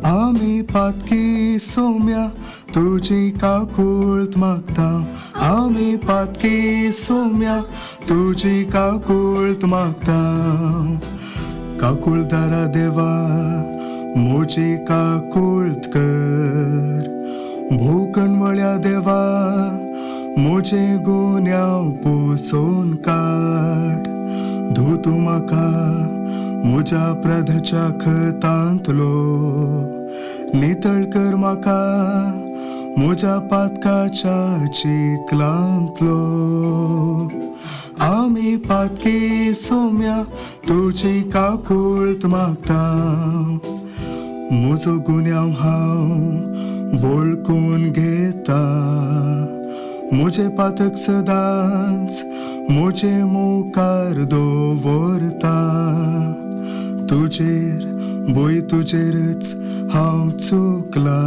आमी पातकी सोम्या तुझी काकुळत मागता. आमी पातकी सोम्या तुझी काकुळत मागता. काकुळदारा देवा मुजी काकुळत कर. भोकणवळ्या देवा मुजे गुन्यांव पुसून काड. धुतू म्हाका मुजा प्रधच्या खतांतलो. नितळ कर म्हाका मुजा पातकाच्या चिखलांतलो. आमी पातकी सोम्या तुझी काकुळत मागता. मुजो गुन्यांव हांव वळखून घेता. मुजे पातक सदांच मुजे मुखार दवरता. तुजेर वय तुजेरच हांव चुकला.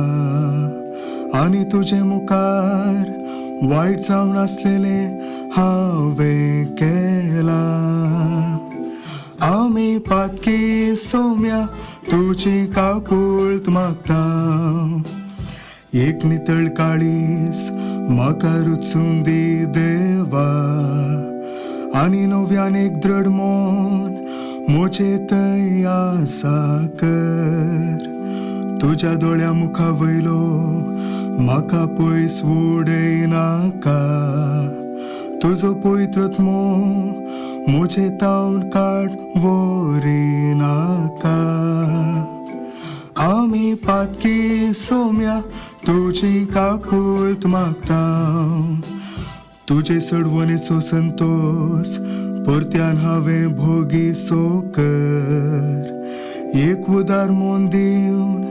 आनी तुजे मुखार वायट जावन आसलेले हांवें केला. आमी पातकी सोम्या तुझी काकुळत मागता. एक नितळ काळीस म्हाका रुचून दी देवा. आनी नव्यान एक दृढ मोन मुजे थंय आसा कर. तुज्या दोळ्या मुखा वयलो म्हाका पयस उडयनाका. तुजो पवित्रत्मो मुजे तावन काड व्हरिनाका. आमी पातकी सोम्या तुझी काकुळत मागता. तुजे सडवणेचो संतोष परत्यान हांवें भोगिसो कर. एक उदार मोन दिवन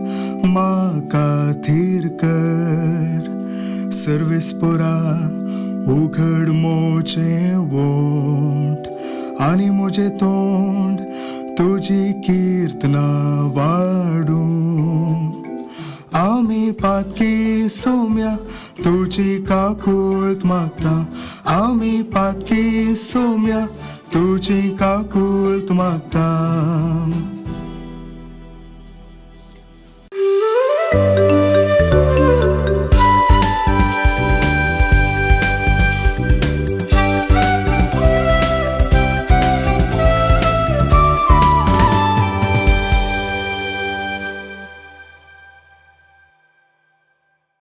म्हाका थीर कर. सर्वेस्परा उघड मोचे वोंट. आनी मुजे तोंड तुजी कीर्तना वाडू. आमी पातकी सोम्या तुझी काकुळत मागता. आमी पातकी सोम्या तुझी काकुळत मागता.